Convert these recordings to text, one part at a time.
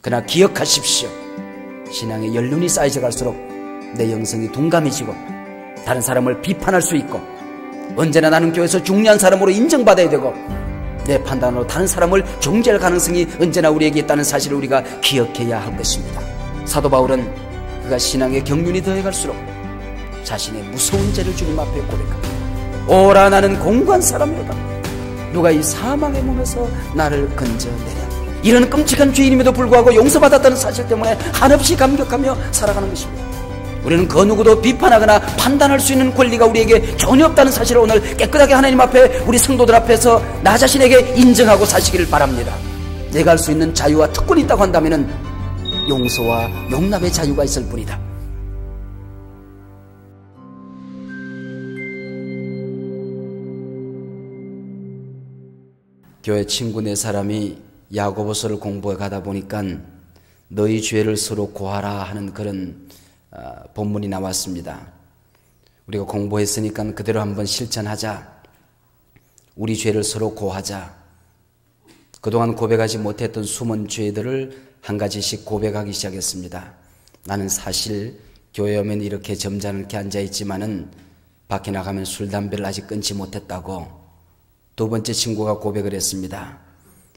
그러나 기억하십시오. 신앙의 연륜이 쌓여져 갈수록 내 영성이 둔감해지고 다른 사람을 비판할 수 있고 언제나 나는 교회에서 중요한 사람으로 인정받아야 되고 내 판단으로 다른 사람을 정죄할 가능성이 언제나 우리에게 있다는 사실을 우리가 기억해야 할 것입니다. 사도 바울은 그가 신앙의 경륜이 더해갈수록 자신의 무서운 죄를 주님 앞에 고백합니다. 오라 나는 공고한 사람이로다. 누가 이 사망의 몸에서 나를 건져내랴. 이런 끔찍한 죄인임에도 불구하고 용서받았다는 사실 때문에 한없이 감격하며 살아가는 것입니다. 우리는 그 누구도 비판하거나 판단할 수 있는 권리가 우리에게 전혀 없다는 사실을 오늘 깨끗하게 하나님 앞에 우리 성도들 앞에서 나 자신에게 인정하고 사시기를 바랍니다. 내가 할 수 있는 자유와 특권이 있다고 한다면 용서와 용납의 자유가 있을 뿐이다. 교회 친구 네 사람이 야고보서를 공부해 가다 보니까 너희 죄를 서로 고하라 하는 그런 본문이 나왔습니다. 우리가 공부했으니까 그대로 한번 실천하자. 우리 죄를 서로 고하자. 그동안 고백하지 못했던 숨은 죄들을 한 가지씩 고백하기 시작했습니다. 나는 사실 교회 오면 이렇게 점잖게 앉아있지만은 밖에 나가면 술, 담배를 아직 끊지 못했다고. 두 번째 친구가 고백을 했습니다.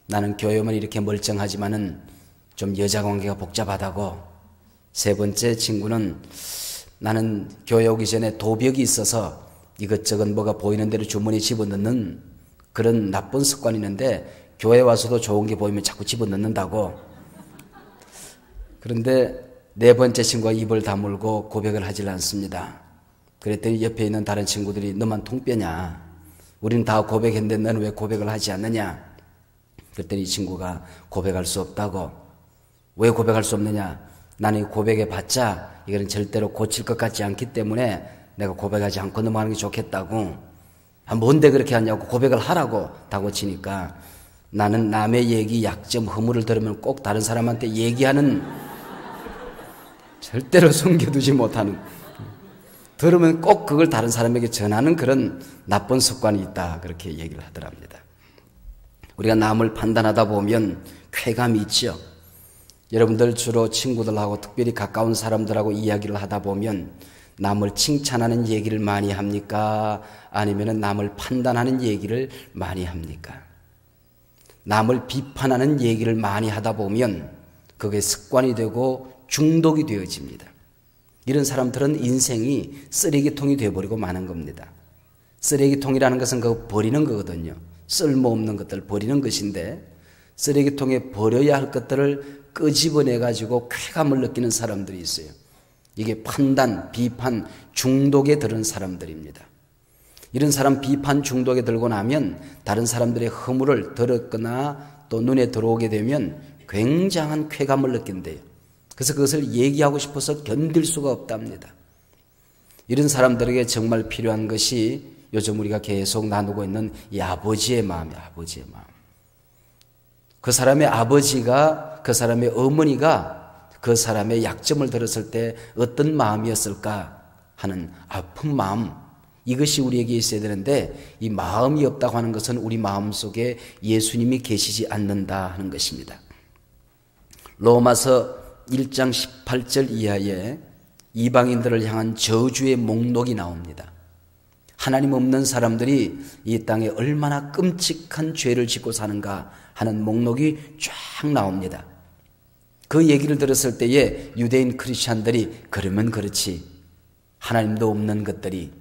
나는 교회 오면 이렇게 멀쩡하지만은 좀 여자 관계가 복잡하다고. 세 번째 친구는 나는 교회 오기 전에 도벽이 있어서 이것저것 뭐가 보이는 대로 주머니에 집어넣는 그런 나쁜 습관이 있는데 교회 와서도 좋은 게 보이면 자꾸 집어넣는다고. 그런데 네 번째 친구가 입을 다물고 고백을 하질 않습니다. 그랬더니 옆에 있는 다른 친구들이 너만 통뼈냐? 우리는 다 고백했는데 너는 왜 고백을 하지 않느냐? 그랬더니 이 친구가 고백할 수 없다고. 왜 고백할 수 없느냐? 나는 이 고백해봤자 이거는 절대로 고칠 것 같지 않기 때문에 내가 고백하지 않고 넘어가는 게 좋겠다고. 뭔데 그렇게 하냐고. 고백을 하라고 다고치니까 나는 남의 얘기, 약점, 허물을 들으면 꼭 다른 사람한테 얘기하는, 절대로 숨겨두지 못하는, 들으면 꼭 그걸 다른 사람에게 전하는 그런 나쁜 습관이 있다. 그렇게 얘기를 하더랍니다. 우리가 남을 판단하다 보면 쾌감이 있죠. 여러분들 주로 친구들하고 특별히 가까운 사람들하고 이야기를 하다 보면 남을 칭찬하는 얘기를 많이 합니까? 아니면 남을 판단하는 얘기를 많이 합니까? 남을 비판하는 얘기를 많이 하다 보면 그게 습관이 되고 중독이 되어집니다. 이런 사람들은 인생이 쓰레기통이 되어버리고 마는 겁니다. 쓰레기통이라는 것은 그거 버리는 거거든요. 쓸모없는 것들을 버리는 것인데 쓰레기통에 버려야 할 것들을 끄집어내가지고 쾌감을 느끼는 사람들이 있어요. 이게 판단, 비판, 중독에 들은 사람들입니다. 이런 사람 비판 중독에 들고 나면 다른 사람들의 허물을 들었거나 또 눈에 들어오게 되면 굉장한 쾌감을 느낀대요. 그래서 그것을 얘기하고 싶어서 견딜 수가 없답니다. 이런 사람들에게 정말 필요한 것이 요즘 우리가 계속 나누고 있는 이 아버지의 마음이에요. 아버지의 마음. 그 사람의 아버지가, 그 사람의 어머니가 그 사람의 약점을 들었을 때 어떤 마음이었을까 하는 아픈 마음, 이것이 우리에게 있어야 되는데 이 마음이 없다고 하는 것은 우리 마음속에 예수님이 계시지 않는다 하는 것입니다. 로마서 1장 18절 이하에 이방인들을 향한 저주의 목록이 나옵니다. 하나님 없는 사람들이 이 땅에 얼마나 끔찍한 죄를 짓고 사는가 하는 목록이 쫙 나옵니다. 그 얘기를 들었을 때에 유대인 크리스찬들이 그러면 그렇지, 하나님도 없는 것들이,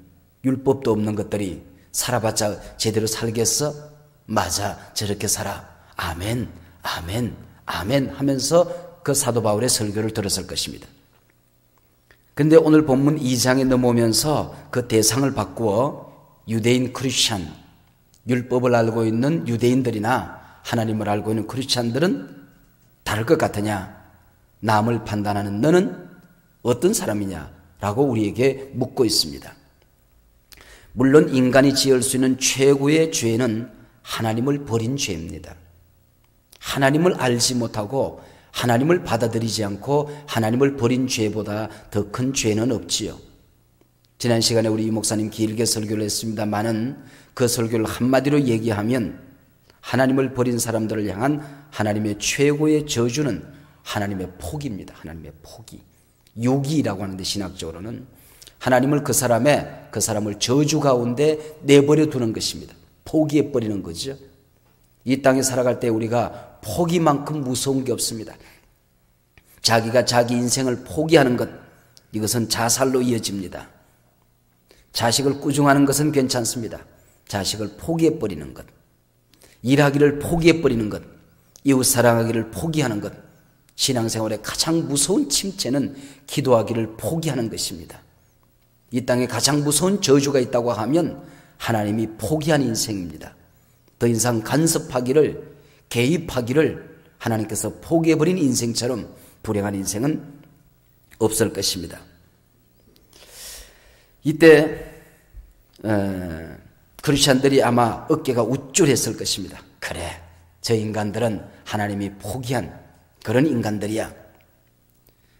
율법도 없는 것들이 살아봤자 제대로 살겠어? 맞아, 저렇게 살아. 아멘, 아멘, 아멘 하면서 그 사도 바울의 설교를 들었을 것입니다. 근데 오늘 본문 2장에 넘어오면서 그 대상을 바꾸어 유대인 크리스찬, 율법을 알고 있는 유대인들이나 하나님을 알고 있는 크리스찬들은 다를 것 같으냐? 남을 판단하는 너는 어떤 사람이냐라고 우리에게 묻고 있습니다. 물론 인간이 지을 수 있는 최고의 죄는 하나님을 버린 죄입니다. 하나님을 알지 못하고 하나님을 받아들이지 않고 하나님을 버린 죄보다 더 큰 죄는 없지요. 지난 시간에 우리 이 목사님 길게 설교를 했습니다마는 그 설교를 한마디로 얘기하면 하나님을 버린 사람들을 향한 하나님의 최고의 저주는 하나님의 포기입니다. 하나님의 포기. 유기라고 하는데 신학적으로는 하나님을 그 사람을 저주 가운데 내버려 두는 것입니다. 포기해 버리는 거죠. 이 땅에 살아갈 때 우리가 포기만큼 무서운 게 없습니다. 자기가 자기 인생을 포기하는 것, 이것은 자살로 이어집니다. 자식을 꾸중하는 것은 괜찮습니다. 자식을 포기해 버리는 것, 일하기를 포기해 버리는 것, 이웃 사랑하기를 포기하는 것, 신앙생활의 가장 무서운 침체는 기도하기를 포기하는 것입니다. 이 땅에 가장 무서운 저주가 있다고 하면 하나님이 포기한 인생입니다. 더 이상 간섭하기를, 개입하기를 하나님께서 포기해버린 인생처럼 불행한 인생은 없을 것입니다. 이때 크리스찬들이 아마 어깨가 우쭐했을 것입니다. 그래, 저 인간들은 하나님이 포기한 그런 인간들이야.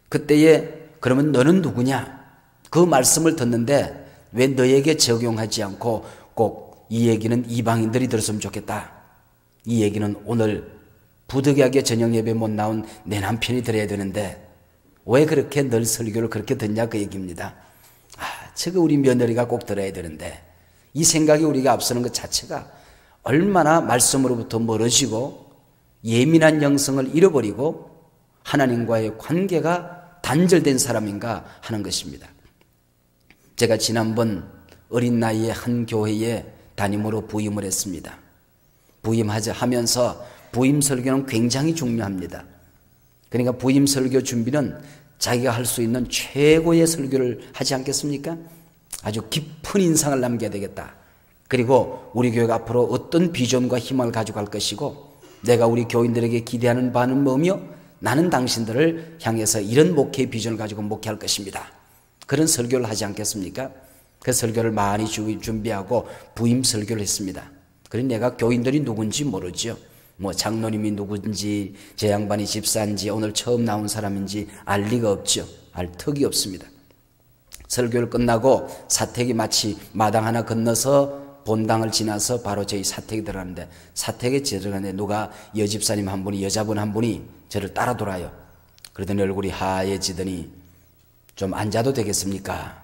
그때에 그러면 너는 누구냐? 그 말씀을 듣는데 왜 너에게 적용하지 않고 꼭 이 얘기는 이방인들이 들었으면 좋겠다. 이 얘기는 오늘 부득이하게 저녁 예배 못 나온 내 남편이 들어야 되는데 왜 그렇게 늘 설교를 그렇게 듣냐 그 얘기입니다. 저거 우리 며느리가 꼭 들어야 되는데, 이 생각이 우리가 앞서는 것 자체가 얼마나 말씀으로부터 멀어지고 예민한 영성을 잃어버리고 하나님과의 관계가 단절된 사람인가 하는 것입니다. 제가 지난번 어린 나이에 한 교회에 담임으로 부임을 했습니다. 부임하면서 부임 설교는 굉장히 중요합니다. 그러니까 부임 설교 준비는 자기가 할 수 있는 최고의 설교를 하지 않겠습니까? 아주 깊은 인상을 남겨야 되겠다. 그리고 우리 교회가 앞으로 어떤 비전과 희망을 가지고 갈 것이고, 내가 우리 교인들에게 기대하는 바는 뭐며, 나는 당신들을 향해서 이런 목회의 비전을 가지고 목회할 것입니다. 그런 설교를 하지 않겠습니까? 그 설교를 많이 준비하고 부임 설교를 했습니다. 그래서 내가 교인들이 누군지 모르죠. 뭐 장로님이 누군지, 제 양반이 집사인지, 오늘 처음 나온 사람인지 알 리가 없죠. 알 턱이 없습니다. 설교를 끝나고 사택이 마치 마당 하나 건너서 본당을 지나서 바로 저희 사택에 들어가는데, 사택에 들어가는데 누가 여집사님 한 분이, 여자분 한 분이 저를 따라 돌아요. 그러더니 얼굴이 하얘지더니 좀 앉아도 되겠습니까?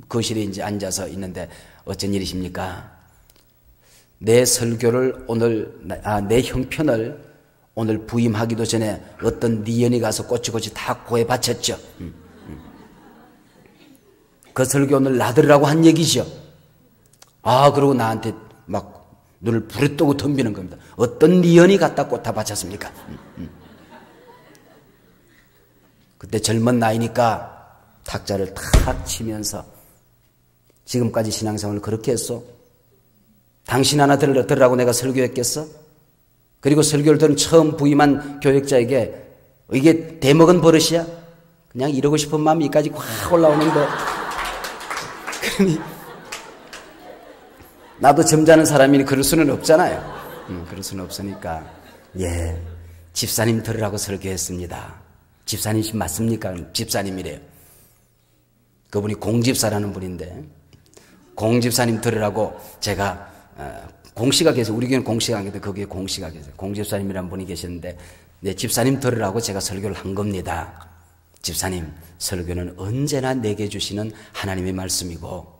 거실에 이제 앉아서 있는데 어쩐 일이십니까? 내 설교를 오늘, 내 형편을 오늘 부임하기도 전에 어떤 니언이 가서 꼬치꼬치 다 고해 바쳤죠. 그 설교 오늘 나들으라고 한 얘기죠. 그러고 나한테 막 눈을 부릅뜨고 덤비는 겁니다. 어떤 니언이 갖다 꽃다 바쳤습니까? 그때 젊은 나이니까 탁자를 탁 치면서, 지금까지 신앙생활을 그렇게 했어? 당신 하나 들으라고 내가 설교했겠어? 그리고 설교를 들은 처음 부임한 교역자에게 이게 대먹은 버릇이야? 그냥 이러고 싶은 마음이 이까지 확 올라오는데, 그러니 나도 점잖은 사람이니 그럴 수는 없잖아요. 그럴 수는 없으니까, 집사님 들으라고 설교했습니다. 집사님 맞습니까? 집사님이래요. 그분이 공집사라는 분인데, 공집사님 들으라고 제가 공시가 계세요. 우리 교회는 공시가 안 계세요. 거기에 공시가 계세요. 공집사님이라는 분이 계시는데, 집사님 들으라고 제가 설교를 한 겁니다. 집사님, 설교는 언제나 내게 주시는 하나님의 말씀이고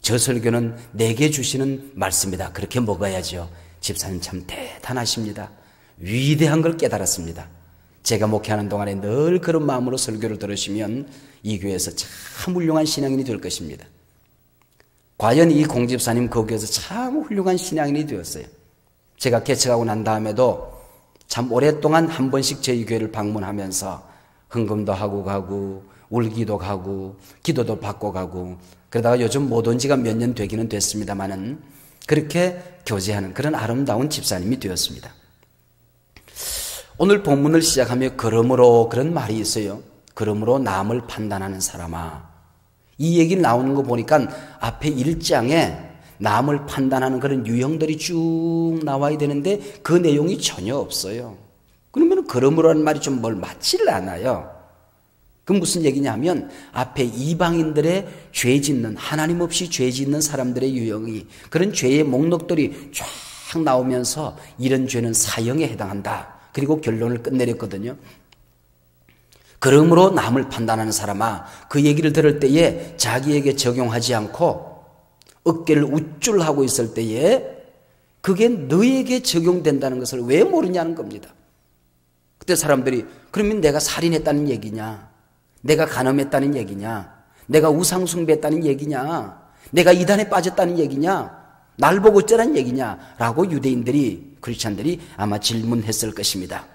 저 설교는 내게 주시는 말씀이다. 그렇게 먹어야죠. 집사님 참 대단하십니다. 위대한 걸 깨달았습니다. 제가 목회하는 동안에 늘 그런 마음으로 설교를 들으시면 이 교회에서 참 훌륭한 신앙인이 될 것입니다. 과연 이 공집사님 거기에서 참 훌륭한 신앙인이 되었어요. 제가 개척하고 난 다음에도 참 오랫동안 한 번씩 저희 교회를 방문하면서 헌금도 하고 가고 울기도 가고 기도도 받고 가고, 그러다가 요즘 못 온 지가 몇 년 되기는 됐습니다만은 그렇게 교제하는 그런 아름다운 집사님이 되었습니다. 오늘 본문을 시작하며 그러므로 그런 말이 있어요. 그러므로 남을 판단하는 사람아. 이 얘기를 나오는 거 보니까 앞에 1장에 남을 판단하는 그런 유형들이 쭉 나와야 되는데 그 내용이 전혀 없어요. 그러면 그러므로라는 말이 좀 뭘 맞지를 않아요. 그럼 무슨 얘기냐면 앞에 이방인들의 죄 짓는, 하나님 없이 죄 짓는 사람들의 유형이, 그런 죄의 목록들이 쫙 나오면서 이런 죄는 사형에 해당한다. 그리고 결론을 끝내렸거든요. 그러므로 남을 판단하는 사람아, 그 얘기를 들을 때에 자기에게 적용하지 않고 어깨를 우쭐하고 있을 때에 그게 너에게 적용된다는 것을 왜 모르냐는 겁니다. 그때 사람들이 그러면 내가 살인했다는 얘기냐, 내가 간음했다는 얘기냐, 내가 우상숭배했다는 얘기냐, 내가 이단에 빠졌다는 얘기냐, 날 보고 어쩌라는 얘기냐 라고 유대인들이, 크리스찬들이 아마 질문했을 것입니다.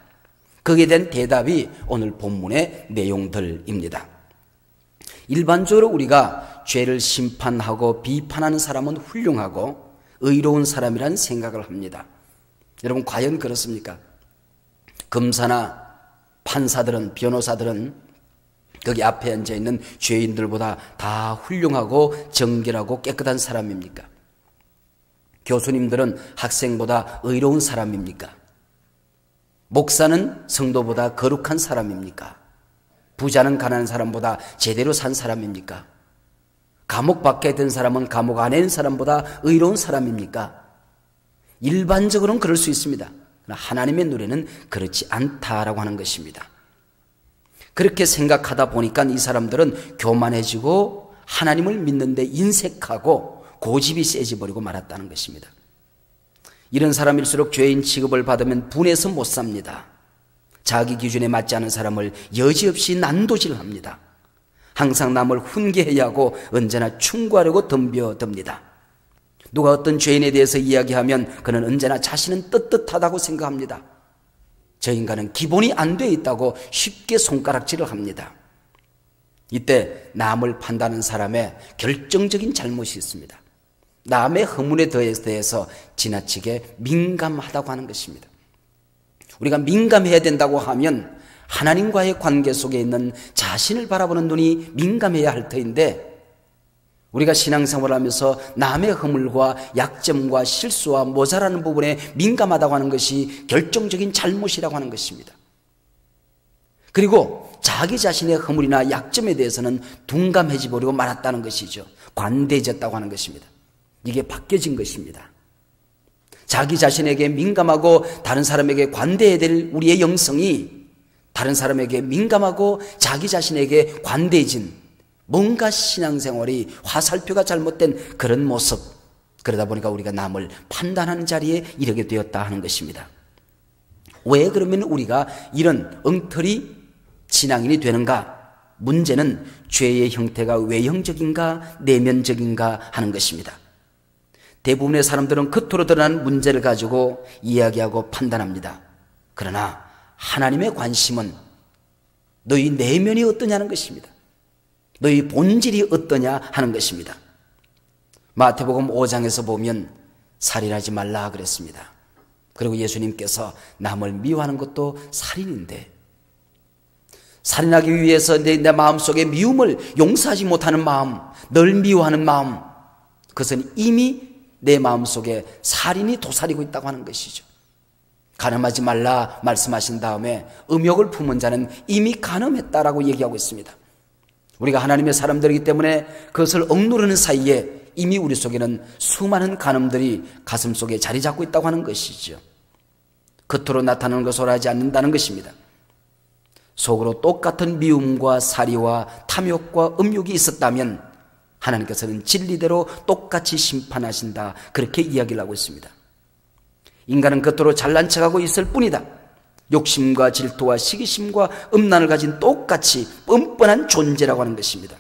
거기에 대한 대답이 오늘 본문의 내용들입니다. 일반적으로 우리가 죄를 심판하고 비판하는 사람은 훌륭하고 의로운 사람이라는 생각을 합니다. 여러분 과연 그렇습니까? 검사나 판사들은, 변호사들은 거기 앞에 앉아있는 죄인들보다 다 훌륭하고 정결하고 깨끗한 사람입니까? 교수님들은 학생보다 의로운 사람입니까? 목사는 성도보다 거룩한 사람입니까? 부자는 가난한 사람보다 제대로 산 사람입니까? 감옥 밖에 든 사람은 감옥 안에 있는 사람보다 의로운 사람입니까? 일반적으로는 그럴 수 있습니다. 그러나 하나님의 눈에는 그렇지 않다라고 하는 것입니다. 그렇게 생각하다 보니까 이 사람들은 교만해지고 하나님을 믿는데 인색하고 고집이 세져버리고 말았다는 것입니다. 이런 사람일수록 죄인 취급을 받으면 분해서 못 삽니다. 자기 기준에 맞지 않은 사람을 여지없이 난도질합니다. 항상 남을 훈계해야 하고 언제나 충고하려고 덤벼듭니다. 누가 어떤 죄인에 대해서 이야기하면 그는 언제나 자신은 떳떳하다고 생각합니다. 저 인간은 기본이 안 돼 있다고 쉽게 손가락질을 합니다. 이때 남을 판단하는 사람의 결정적인 잘못이 있습니다. 남의 허물에 대해서 지나치게 민감하다고 하는 것입니다. 우리가 민감해야 된다고 하면 하나님과의 관계 속에 있는 자신을 바라보는 눈이 민감해야 할 터인데, 우리가 신앙생활을 하면서 남의 허물과 약점과 실수와 모자라는 부분에 민감하다고 하는 것이 결정적인 잘못이라고 하는 것입니다. 그리고 자기 자신의 허물이나 약점에 대해서는 둔감해져 버리고 말았다는 것이죠. 관대해졌다고 하는 것입니다. 이게 바뀌어진 것입니다. 자기 자신에게 민감하고 다른 사람에게 관대해야 될 우리의 영성이 다른 사람에게 민감하고 자기 자신에게 관대해진 뭔가 신앙생활이 화살표가 잘못된 그런 모습, 그러다 보니까 우리가 남을 판단하는 자리에 이르게 되었다 하는 것입니다. 왜 그러면 우리가 이런 엉터리 신앙인이 되는가? 문제는 죄의 형태가 외형적인가 내면적인가 하는 것입니다. 대부분의 사람들은 겉으로 드러난 문제를 가지고 이야기하고 판단합니다. 그러나 하나님의 관심은 너희 내면이 어떠냐는 것입니다. 너희 본질이 어떠냐 하는 것입니다. 마태복음 5장에서 보면 살인하지 말라 그랬습니다. 그리고 예수님께서 남을 미워하는 것도 살인인데, 살인하기 위해서 내 마음속에 미움을 용서하지 못하는 마음, 널 미워하는 마음, 그것은 이미 내 마음속에 살인이 도사리고 있다고 하는 것이죠. 간음하지 말라 말씀하신 다음에 음욕을 품은 자는 이미 간음했다라고 얘기하고 있습니다. 우리가 하나님의 사람들이기 때문에 그것을 억누르는 사이에 이미 우리 속에는 수많은 간음들이 가슴 속에 자리 잡고 있다고 하는 것이죠. 겉으로 나타나는 것으로 하지 않는다는 것입니다. 속으로 똑같은 미움과 사리와 탐욕과 음욕이 있었다면 하나님께서는 진리대로 똑같이 심판하신다, 그렇게 이야기를 하고 있습니다. 인간은 겉으로 잘난 척하고 있을 뿐이다. 욕심과 질투와 시기심과 음란을 가진 똑같이 뻔뻔한 존재라고 하는 것입니다.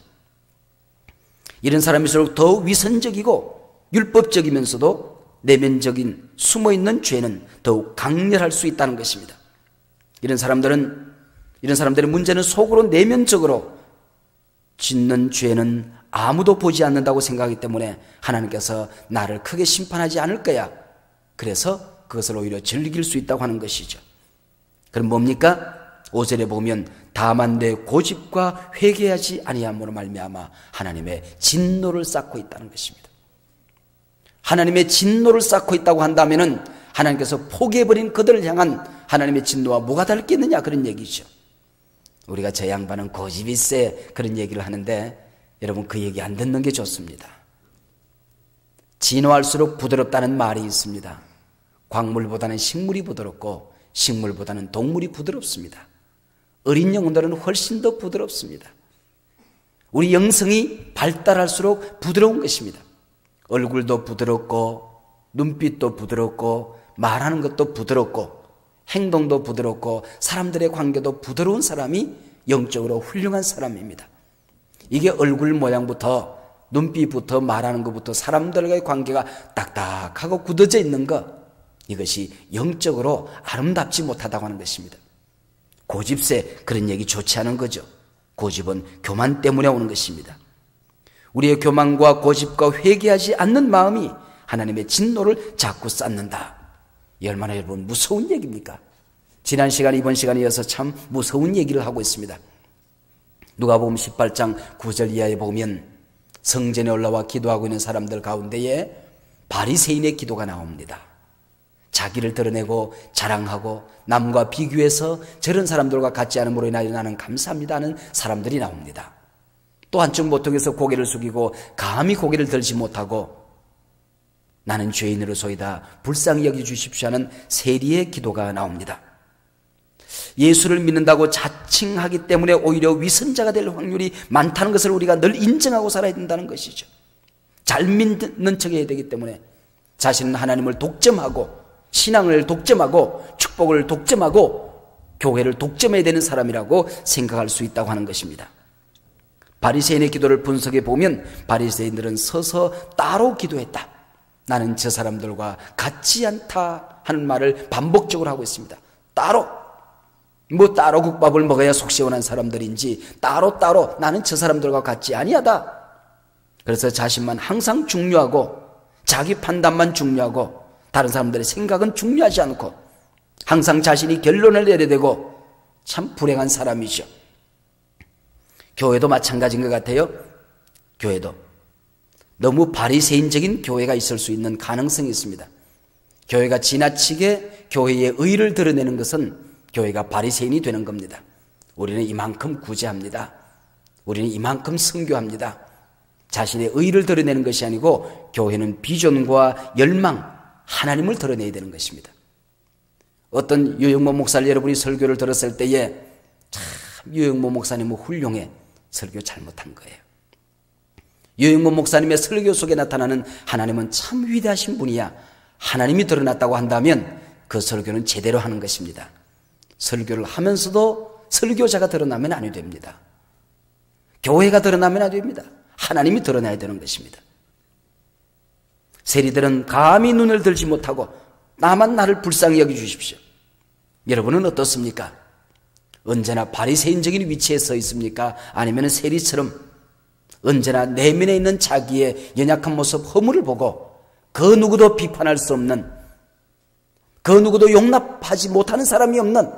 이런 사람일수록 더욱 위선적이고 율법적이면서도 내면적인 숨어있는 죄는 더욱 강렬할 수 있다는 것입니다. 이런 사람들의 문제는 속으로 내면적으로 짓는 죄는 아무도 보지 않는다고 생각하기 때문에 하나님께서 나를 크게 심판하지 않을 거야. 그래서 그것을 오히려 즐길 수 있다고 하는 것이죠. 그럼 뭡니까? 5절에 보면 다만 내 고집과 회개하지 아니함으로 말미암아 하나님의 진노를 쌓고 있다는 것입니다. 하나님의 진노를 쌓고 있다고 한다면은 하나님께서 포기해버린 그들을 향한 하나님의 진노와 뭐가 다르겠느냐, 그런 얘기죠. 우리가 저 양반은 고집이 세, 그런 얘기를 하는데 여러분 그 얘기 안 듣는 게 좋습니다. 진화할수록 부드럽다는 말이 있습니다. 광물보다는 식물이 부드럽고 식물보다는 동물이 부드럽습니다. 어린 영혼들은 훨씬 더 부드럽습니다. 우리 영성이 발달할수록 부드러운 것입니다. 얼굴도 부드럽고 눈빛도 부드럽고 말하는 것도 부드럽고 행동도 부드럽고 사람들의 관계도 부드러운 사람이 영적으로 훌륭한 사람입니다. 이게 얼굴 모양부터 눈빛부터 말하는 것부터 사람들과의 관계가 딱딱하고 굳어져 있는 것, 이것이 영적으로 아름답지 못하다고 하는 것입니다. 고집세, 그런 얘기 좋지 않은 거죠. 고집은 교만 때문에 오는 것입니다. 우리의 교만과 고집과 회개하지 않는 마음이 하나님의 진노를 자꾸 쌓는다. 이 얼마나 여러분 무서운 얘기입니까? 지난 시간 이번 시간에 이어서 참 무서운 얘기를 하고 있습니다. 누가복음 18장 9절 이하에 보면 성전에 올라와 기도하고 있는 사람들 가운데에 바리새인의 기도가 나옵니다. 자기를 드러내고 자랑하고 남과 비교해서 저런 사람들과 같지 않음으로 인하여 나는 감사합니다 하는 사람들이 나옵니다. 또 한쪽 모퉁이에서 고개를 숙이고 감히 고개를 들지 못하고 나는 죄인으로소이다 불쌍히 여겨주십시오 하는 세리의 기도가 나옵니다. 예수를 믿는다고 자칭하기 때문에 오히려 위선자가 될 확률이 많다는 것을 우리가 늘 인정하고 살아야 된다는 것이죠. 잘 믿는 척해야 되기 때문에 자신은 하나님을 독점하고 신앙을 독점하고 축복을 독점하고 교회를 독점해야 되는 사람이라고 생각할 수 있다고 하는 것입니다. 바리새인의 기도를 분석해 보면 바리새인들은 서서 따로 기도했다. 나는 저 사람들과 같지 않다 하는 말을 반복적으로 하고 있습니다. 따로 국밥을 먹어야 속 시원한 사람들인지 따로 나는 저 사람들과 같지 아니하다. 그래서 자신만 항상 중요하고 자기 판단만 중요하고 다른 사람들의 생각은 중요하지 않고 항상 자신이 결론을 내려야 되고 참 불행한 사람이죠. 교회도 마찬가지인 것 같아요. 교회도 너무 바리새인적인 교회가 있을 수 있는 가능성이 있습니다. 교회가 지나치게 교회의 의를 드러내는 것은 교회가 바리새인이 되는 겁니다. 우리는 이만큼 구제합니다. 우리는 이만큼 선교합니다. 자신의 의를 드러내는 것이 아니고 교회는 비전과 열망, 하나님을 드러내야 되는 것입니다. 어떤 유영모 목사를 여러분이 설교를 들었을 때에 참 유영모 목사님은 훌륭해. 설교 잘못한 거예요. 유영모 목사님의 설교 속에 나타나는 하나님은 참 위대하신 분이야. 하나님이 드러났다고 한다면 그 설교는 제대로 하는 것입니다. 설교를 하면서도 설교자가 드러나면 안 됩니다. 교회가 드러나면 안 됩니다. 하나님이 드러나야 되는 것입니다. 세리들은 감히 눈을 들지 못하고 나만 나를 불쌍히 여겨주십시오. 여러분은 어떻습니까? 언제나 바리새인적인 위치에 서 있습니까? 아니면 세리처럼 언제나 내면에 있는 자기의 연약한 모습, 허물을 보고 그 누구도 비판할 수 없는, 그 누구도 용납하지 못하는 사람이 없는,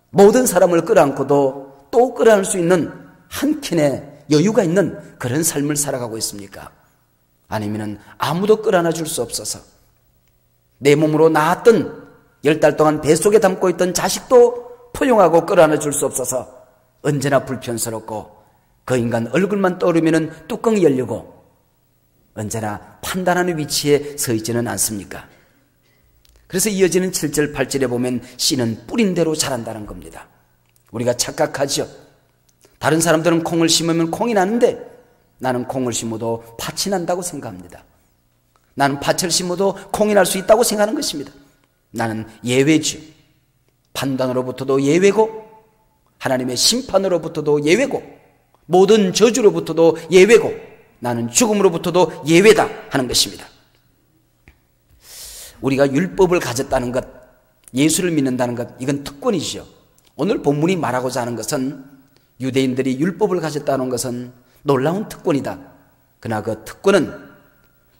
모든 사람을 끌어안고도 또 끌어안을 수 있는 한 켠에 여유가 있는 그런 삶을 살아가고 있습니까? 아니면 아무도 끌어안아 줄 수 없어서 내 몸으로 낳았던 10달 동안 뱃속에 담고 있던 자식도 포용하고 끌어안아 줄 수 없어서 언제나 불편스럽고 그 인간 얼굴만 떠오르면 뚜껑이 열리고 언제나 판단하는 위치에 서 있지는 않습니까? 그래서 이어지는 7절 8절에 보면 씨는 뿌린 대로 자란다는 겁니다. 우리가 착각하죠. 다른 사람들은 콩을 심으면 콩이 나는데 나는 콩을 심어도 팥이 난다고 생각합니다. 나는 팥을 심어도 콩이 날 수 있다고 생각하는 것입니다. 나는 예외죠. 판단으로부터도 예외고 하나님의 심판으로부터도 예외고 모든 저주로부터도 예외고 나는 죽음으로부터도 예외다 하는 것입니다. 우리가 율법을 가졌다는 것, 예수를 믿는다는 것, 이건 특권이죠. 오늘 본문이 말하고자 하는 것은 유대인들이 율법을 가졌다는 것은 놀라운 특권이다. 그러나 그 특권은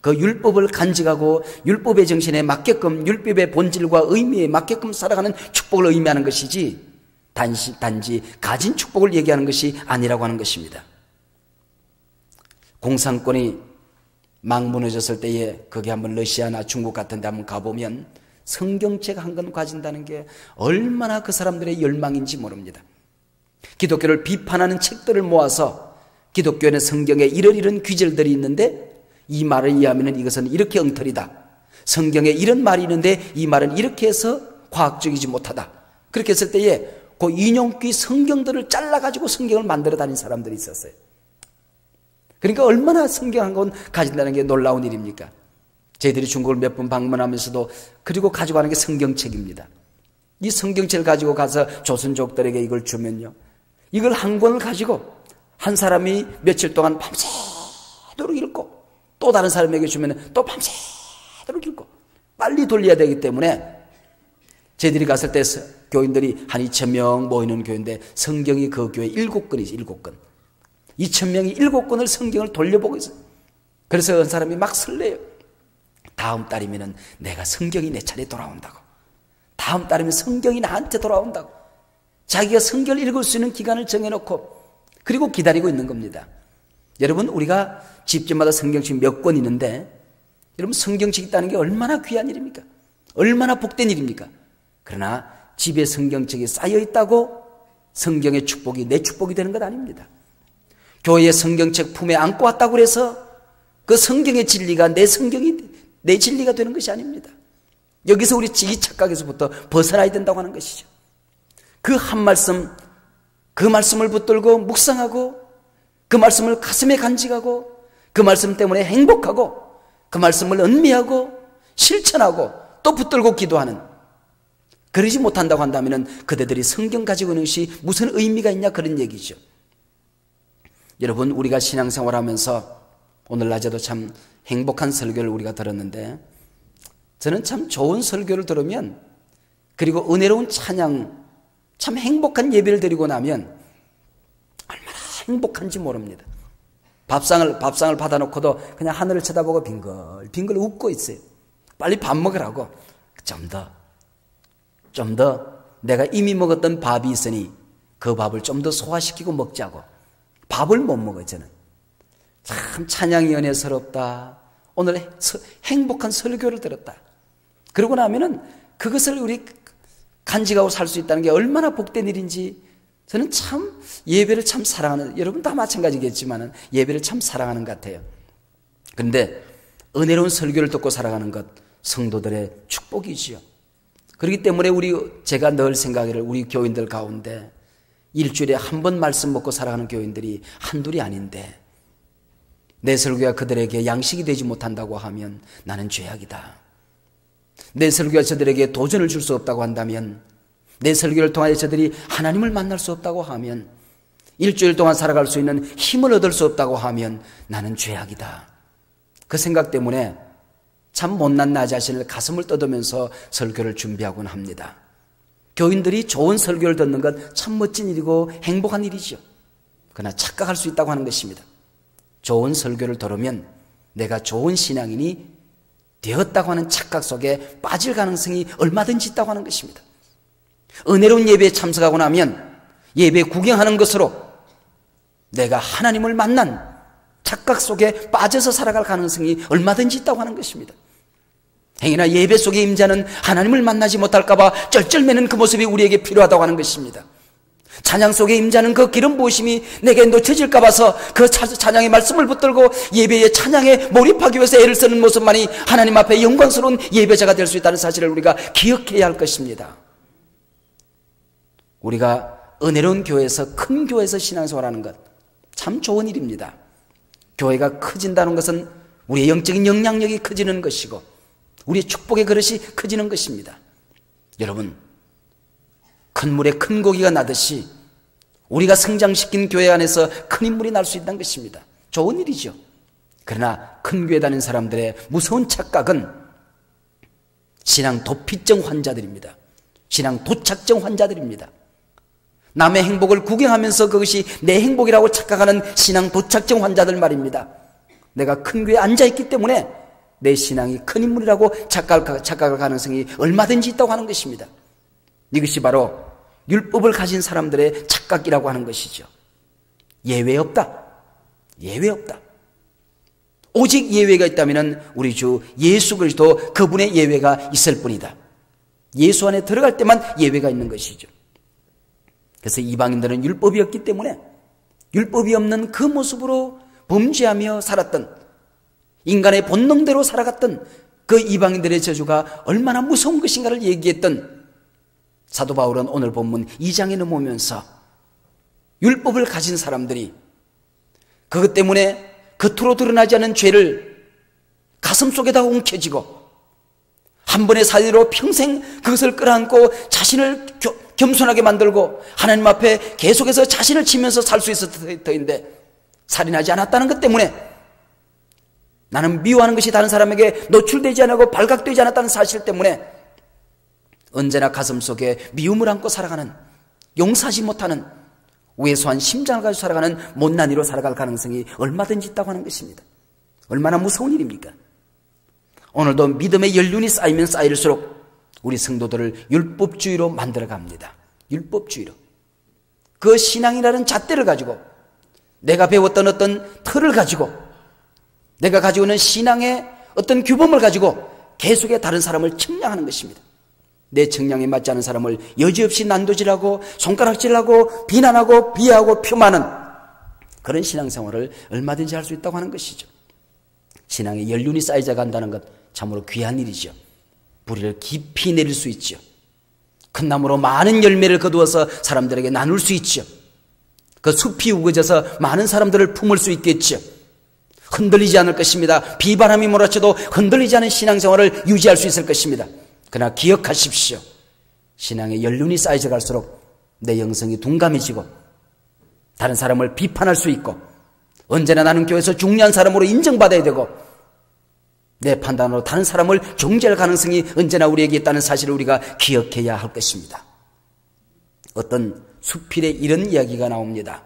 그 율법을 간직하고 율법의 정신에 맞게끔 율법의 본질과 의미에 맞게끔 살아가는 축복을 의미하는 것이지 단지 가진 축복을 얘기하는 것이 아니라고 하는 것입니다. 공산권이 막 무너졌을 때에 거기 한번 러시아나 중국 같은 데 한번 가보면 성경책 한 권 가진다는 게 얼마나 그 사람들의 열망인지 모릅니다. 기독교를 비판하는 책들을 모아서 기독교에는 성경에 이런 귀절들이 있는데 이 말을 이해하면 이것은 이렇게 엉터리다. 성경에 이런 말이 있는데 이 말은 이렇게 해서 과학적이지 못하다. 그렇게 했을 때에 그 인용귀 성경들을 잘라가지고 성경을 만들어 다닌 사람들이 있었어요. 그러니까 얼마나 성경 한 권 가진다는 게 놀라운 일입니까? 저희들이 중국을 몇 번 방문하면서도 그리고 가지고 가는 게 성경책입니다. 이 성경책을 가지고 가서 조선족들에게 이걸 주면요, 이걸 한 권을 가지고 한 사람이 며칠 동안 밤새도록 읽고 또 다른 사람에게 주면 또 밤새도록 읽고 빨리 돌려야 되기 때문에 저희들이 갔을 때 교인들이 한 2,000명 모이는 교회인데 성경이 그 교회 7권이지, 7권. 2,000명이 7권을 성경을 돌려보고 있어요. 그래서 한 사람이 막 설레요. 다음 달이면 내가 성경이 내 차례 돌아온다고. 다음 달이면 성경이 나한테 돌아온다고. 자기가 성경을 읽을 수 있는 기간을 정해놓고 그리고 기다리고 있는 겁니다. 여러분, 우리가 집집마다 성경책 몇 권 있는데 여러분, 성경책 있다는 게 얼마나 귀한 일입니까? 얼마나 복된 일입니까? 그러나 집에 성경책이 쌓여있다고 성경의 축복이 내 축복이 되는 것 아닙니다. 교회의 성경책 품에 안고 왔다고 해서 그 성경의 진리가 내 성경이 내 진리가 되는 것이 아닙니다. 여기서 우리 이 착각에서부터 벗어나야 된다고 하는 것이죠. 그 한 말씀, 그 말씀을 붙들고 묵상하고 그 말씀을 가슴에 간직하고 그 말씀 때문에 행복하고 그 말씀을 은미하고 실천하고 또 붙들고 기도하는, 그러지 못한다고 한다면 그대들이 성경 가지고 있는 것이 무슨 의미가 있냐, 그런 얘기죠. 여러분, 우리가 신앙생활하면서 오늘 낮에도 참 행복한 설교를 우리가 들었는데, 저는 참 좋은 설교를 들으면, 그리고 은혜로운 찬양, 참 행복한 예배를 드리고 나면 얼마나 행복한지 모릅니다. 밥상을 받아놓고도 그냥 하늘을 쳐다보고 빙글 웃고 있어요. 빨리 밥 먹으라고. 좀 더 내가 이미 먹었던 밥이 있으니 그 밥을 좀 더 소화시키고 먹자고. 밥을 못 먹어요, 저는. 참 찬양이 은혜스럽다. 오늘 행복한 설교를 들었다. 그러고 나면은 그것을 우리 간직하고 살 수 있다는 게 얼마나 복된 일인지, 저는 참 예배를 참 사랑하는, 여러분 다 마찬가지겠지만 예배를 참 사랑하는 것 같아요. 그런데 은혜로운 설교를 듣고 살아가는 것, 성도들의 축복이지요. 그렇기 때문에 제가 늘 생각을, 우리 교인들 가운데 일주일에 한 번 말씀 먹고 살아가는 교인들이 한둘이 아닌데, 내 설교가 그들에게 양식이 되지 못한다고 하면 나는 죄악이다. 내 설교가 저들에게 도전을 줄 수 없다고 한다면, 내 설교를 통하여 저들이 하나님을 만날 수 없다고 하면, 일주일 동안 살아갈 수 있는 힘을 얻을 수 없다고 하면 나는 죄악이다. 그 생각 때문에 참 못난 나 자신을 가슴을 떠들면서 설교를 준비하곤 합니다. 교인들이 좋은 설교를 듣는 것 참 멋진 일이고 행복한 일이죠. 그러나 착각할 수 있다고 하는 것입니다. 좋은 설교를 들으면 내가 좋은 신앙인이 되었다고 하는 착각 속에 빠질 가능성이 얼마든지 있다고 하는 것입니다. 은혜로운 예배에 참석하고 나면 예배 구경하는 것으로 내가 하나님을 만난 착각 속에 빠져서 살아갈 가능성이 얼마든지 있다고 하는 것입니다. 행여나 예배 속에 임자는 하나님을 만나지 못할까봐 쩔쩔매는 그 모습이 우리에게 필요하다고 하는 것입니다. 찬양 속에 임자는 그 기름 부으심이 내게 놓쳐질까 봐서 그 찬양의 말씀을 붙들고 예배의 찬양에 몰입하기 위해서 애를 쓰는 모습만이 하나님 앞에 영광스러운 예배자가 될 수 있다는 사실을 우리가 기억해야 할 것입니다. 우리가 은혜로운 교회에서, 큰 교회에서 신앙생활하는 것 참 좋은 일입니다. 교회가 커진다는 것은 우리의 영적인 영향력이 커지는 것이고 우리의 축복의 그릇이 커지는 것입니다. 여러분, 큰 물에 큰 고기가 나듯이 우리가 성장시킨 교회 안에서 큰 인물이 날 수 있다는 것입니다. 좋은 일이죠. 그러나 큰 교회 다니는 사람들의 무서운 착각은 신앙 도피증 환자들입니다. 신앙 도착증 환자들입니다. 남의 행복을 구경하면서 그것이 내 행복이라고 착각하는 신앙 도착증 환자들 말입니다. 내가 큰 교회에 앉아있기 때문에 내 신앙이 큰 인물이라고 착각할 가능성이 얼마든지 있다고 하는 것입니다. 이것이 바로 율법을 가진 사람들의 착각이라고 하는 것이죠. 예외 없다. 예외 없다. 오직 예외가 있다면 우리 주 예수 그리스도 그분의 예외가 있을 뿐이다. 예수 안에 들어갈 때만 예외가 있는 것이죠. 그래서 이방인들은 율법이 없기 때문에 율법이 없는 그 모습으로 범죄하며 살았던, 인간의 본능대로 살아갔던 그 이방인들의 저주가 얼마나 무서운 것인가를 얘기했던 사도 바울은 오늘 본문 2장에 넘어오면서 율법을 가진 사람들이 그것 때문에 겉으로 드러나지 않은 죄를 가슴속에다 웅켜쥐고 한 번의 살리로 평생 그것을 끌어안고 자신을 겸손하게 만들고 하나님 앞에 계속해서 자신을 치면서 살 수 있었을 터인데 살인하지 않았다는 것 때문에 나는 미워하는 것이 다른 사람에게 노출되지 않고 발각되지 않았다는 사실 때문에 언제나 가슴속에 미움을 안고 살아가는, 용서하지 못하는 왜소한 심장을 가지고 살아가는 못난이로 살아갈 가능성이 얼마든지 있다고 하는 것입니다. 얼마나 무서운 일입니까? 오늘도 믿음의 연륜이 쌓이면 쌓일수록 우리 성도들을 율법주의로 만들어갑니다. 율법주의로. 그 신앙이라는 잣대를 가지고 내가 배웠던 어떤 틀을 가지고 내가 가지고 있는 신앙의 어떤 규범을 가지고 계속해 다른 사람을 측량하는 것입니다. 내 측량에 맞지 않은 사람을 여지없이 난도질하고 손가락질하고 비난하고 비하하고 폄하하는 그런 신앙생활을 얼마든지 할 수 있다고 하는 것이죠. 신앙의 연륜이 쌓이져 간다는 것 참으로 귀한 일이죠. 뿌리를 깊이 내릴 수 있죠. 큰 나무로 많은 열매를 거두어서 사람들에게 나눌 수 있죠. 그 숲이 우거져서 많은 사람들을 품을 수 있겠죠. 흔들리지 않을 것입니다. 비바람이 몰아쳐도 흔들리지 않은 신앙생활을 유지할 수 있을 것입니다. 그러나 기억하십시오. 신앙의 연륜이 쌓여져 갈수록 내 영성이 둔감해지고 다른 사람을 비판할 수 있고 언제나 나는 교회에서 중요한 사람으로 인정받아야 되고 내 판단으로 다른 사람을 정죄할 가능성이 언제나 우리에게 있다는 사실을 우리가 기억해야 할 것입니다. 어떤 수필에 이런 이야기가 나옵니다.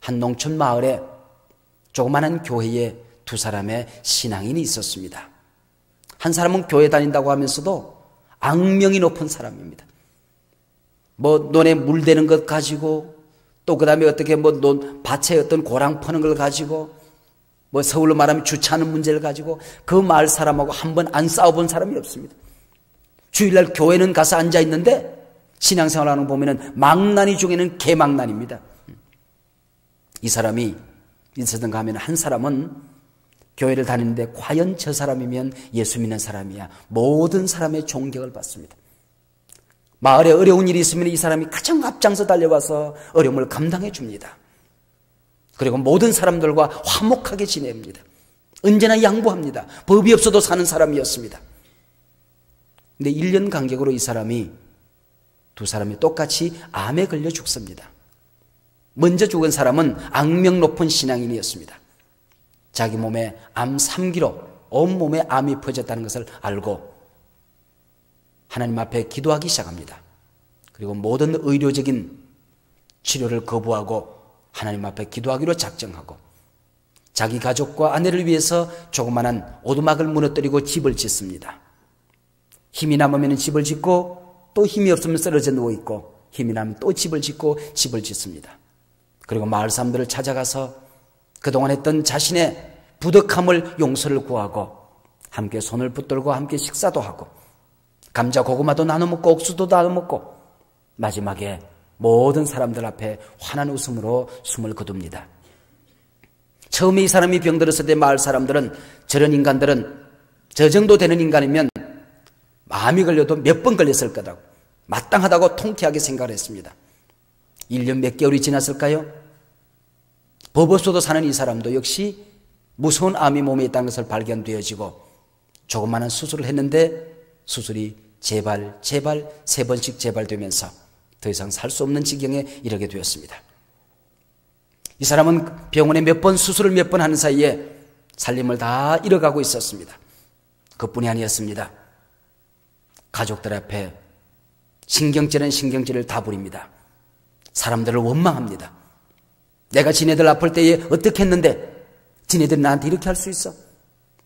한 농촌 마을에 조그마한 교회에 두 사람의 신앙인이 있었습니다. 한 사람은 교회 다닌다고 하면서도 악명이 높은 사람입니다. 논에 물대는 것 가지고 또 그 다음에 어떻게 밭에 어떤 고랑 퍼는 걸 가지고 서울로 말하면 주차하는 문제를 가지고 그 마을 사람하고 한 번 안 싸워본 사람이 없습니다. 주일날 교회는 가서 앉아 있는데 신앙생활하는 거 보면은 망나니 중에는 개망나니입니다. 이 사람이 있었던가 하면 한 사람은 교회를 다니는데 과연 저 사람이면 예수 믿는 사람이야. 모든 사람의 존경을 받습니다. 마을에 어려운 일이 있으면 이 사람이 가장 앞장서 달려와서 어려움을 감당해 줍니다. 그리고 모든 사람들과 화목하게 지냅니다. 언제나 양보합니다. 법이 없어도 사는 사람이었습니다. 근데 1년 간격으로 이 사람이 두 사람이 똑같이 암에 걸려 죽습니다. 먼저 죽은 사람은 악명 높은 신앙인이었습니다. 자기 몸에 암 3기로 온몸에 암이 퍼졌다는 것을 알고 하나님 앞에 기도하기 시작합니다. 그리고 모든 의료적인 치료를 거부하고 하나님 앞에 기도하기로 작정하고 자기 가족과 아내를 위해서 조그마한 오두막을 무너뜨리고 집을 짓습니다. 힘이 남으면 집을 짓고 또 힘이 없으면 쓰러져 누워있고 힘이 나면 또 집을 짓고 집을 짓습니다. 그리고 마을 사람들을 찾아가서 그동안 했던 자신의 부덕함을 용서를 구하고 함께 손을 붙들고 함께 식사도 하고 감자 고구마도 나눠 먹고 옥수도 나눠 먹고 마지막에 모든 사람들 앞에 환한 웃음으로 숨을 거둡니다. 처음에 이 사람이 병들었을 때 마을 사람들은 저런 인간들은 저 정도 되는 인간이면 암이 걸려도 몇 번 걸렸을 거다고 마땅하다고 통쾌하게 생각을 했습니다. 1년 몇 개월이 지났을까요? 법 없어도 사는 이 사람도 역시 무서운 암이 몸에 있다는 것을 발견되어지고 조그마한 수술을 했는데 수술이 재발 3번씩 재발되면서 더 이상 살 수 없는 지경에 이르게 되었습니다. 이 사람은 병원에 몇 번 수술을 몇 번 하는 사이에 살림을 다 잃어가고 있었습니다. 그뿐이 아니었습니다. 가족들 앞에 신경질은 신경질을 다 부립니다. 사람들을 원망합니다. 내가 지네들 아플 때에 어떻게 했는데 지네들이 나한테 이렇게 할 수 있어?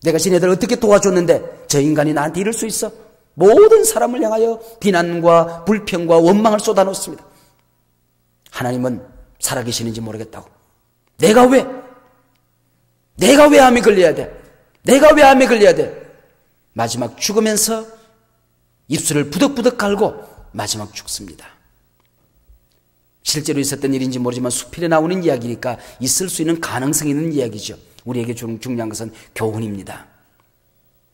내가 지네들 어떻게 도와줬는데 저 인간이 나한테 이럴 수 있어? 모든 사람을 향하여 비난과 불평과 원망을 쏟아놓습니다. 하나님은 살아계시는지 모르겠다고. 내가 왜 암에 걸려야 돼? 내가 왜 암에 걸려야 돼? 마지막 죽으면서 입술을 부덕부덕 갈고 마지막 죽습니다. 실제로 있었던 일인지 모르지만 수필에 나오는 이야기니까 있을 수 있는 가능성이 있는 이야기죠. 우리에게 중요한 것은 교훈입니다.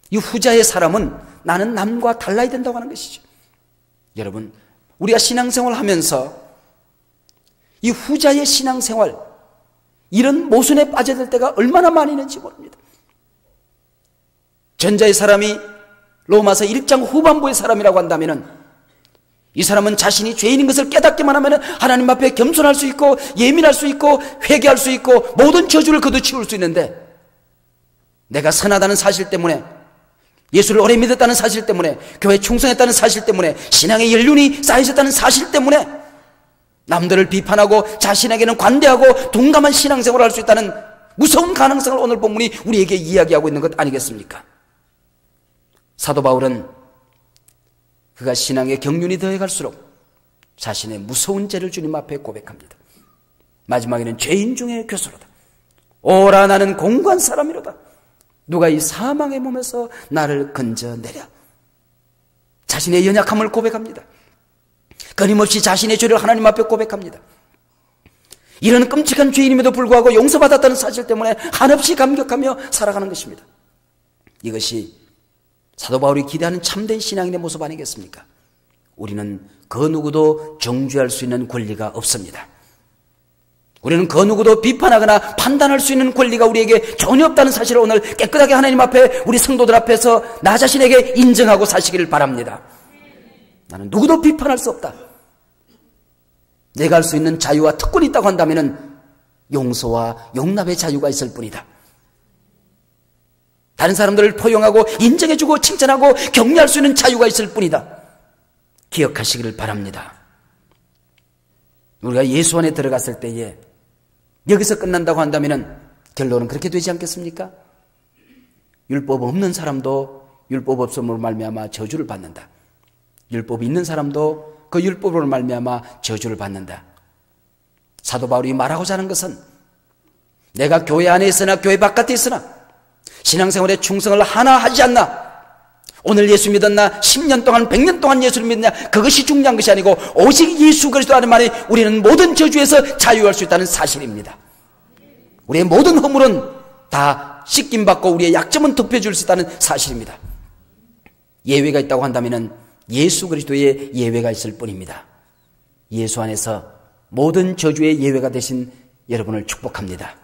이 후자의 사람은 나는 남과 달라야 된다고 하는 것이죠. 여러분, 우리가 신앙생활 하면서 이 후자의 신앙생활, 이런 모순에 빠져들 때가 얼마나 많이 있는지 모릅니다. 전자의 사람이 로마서 1장 후반부의 사람이라고 한다면 이 사람은 자신이 죄인인 것을 깨닫기만 하면 하나님 앞에 겸손할 수 있고 예민할 수 있고 회개할 수 있고 모든 저주를 걷어치울 수 있는데, 내가 선하다는 사실 때문에, 예수를 오래 믿었다는 사실 때문에, 교회에 충성했다는 사실 때문에, 신앙의 연륜이 쌓여졌다는 사실 때문에 남들을 비판하고 자신에게는 관대하고 둔감한 신앙생활을 할 수 있다는 무서운 가능성을 오늘 본문이 우리에게 이야기하고 있는 것 아니겠습니까? 사도 바울은 그가 신앙의 경륜이 더해갈수록 자신의 무서운 죄를 주님 앞에 고백합니다. 마지막에는 죄인 중에 교수로다. 오라 나는 공고한 사람이로다. 누가 이 사망의 몸에서 나를 건져내랴. 자신의 연약함을 고백합니다. 끊임없이 자신의 죄를 하나님 앞에 고백합니다. 이런 끔찍한 죄인임에도 불구하고 용서받았다는 사실 때문에 한없이 감격하며 살아가는 것입니다. 이것이 사도 바울이 기대하는 참된 신앙인의 모습 아니겠습니까? 우리는 그 누구도 정죄할 수 있는 권리가 없습니다. 우리는 그 누구도 비판하거나 판단할 수 있는 권리가 우리에게 전혀 없다는 사실을 오늘 깨끗하게 하나님 앞에, 우리 성도들 앞에서 나 자신에게 인정하고 사시기를 바랍니다. 나는 누구도 비판할 수 없다. 내가 할 수 있는 자유와 특권이 있다고 한다면 용서와 용납의 자유가 있을 뿐이다. 다른 사람들을 포용하고 인정해주고 칭찬하고 격려할 수 있는 자유가 있을 뿐이다. 기억하시기를 바랍니다. 우리가 예수 안에 들어갔을 때에 여기서 끝난다고 한다면 결론은 그렇게 되지 않겠습니까? 율법 없는 사람도 율법 없음으로 말미암아 저주를 받는다. 율법이 있는 사람도 그 율법으로 말미암아 저주를 받는다. 사도 바울이 말하고자 하는 것은 내가 교회 안에 있으나 교회 바깥에 있으나 신앙생활에 충성을 하나 하지 않나, 오늘 예수 믿었나 10년 동안 100년 동안 예수를 믿느냐, 그것이 중요한 것이 아니고 오직 예수 그리스도 안에만이 우리는 모든 저주에서 자유할 수 있다는 사실입니다. 우리의 모든 허물은 다 씻김받고 우리의 약점은 덮여줄 수 있다는 사실입니다. 예외가 있다고 한다면 예수 그리스도의 예외가 있을 뿐입니다. 예수 안에서 모든 저주의 예외가 되신 여러분을 축복합니다.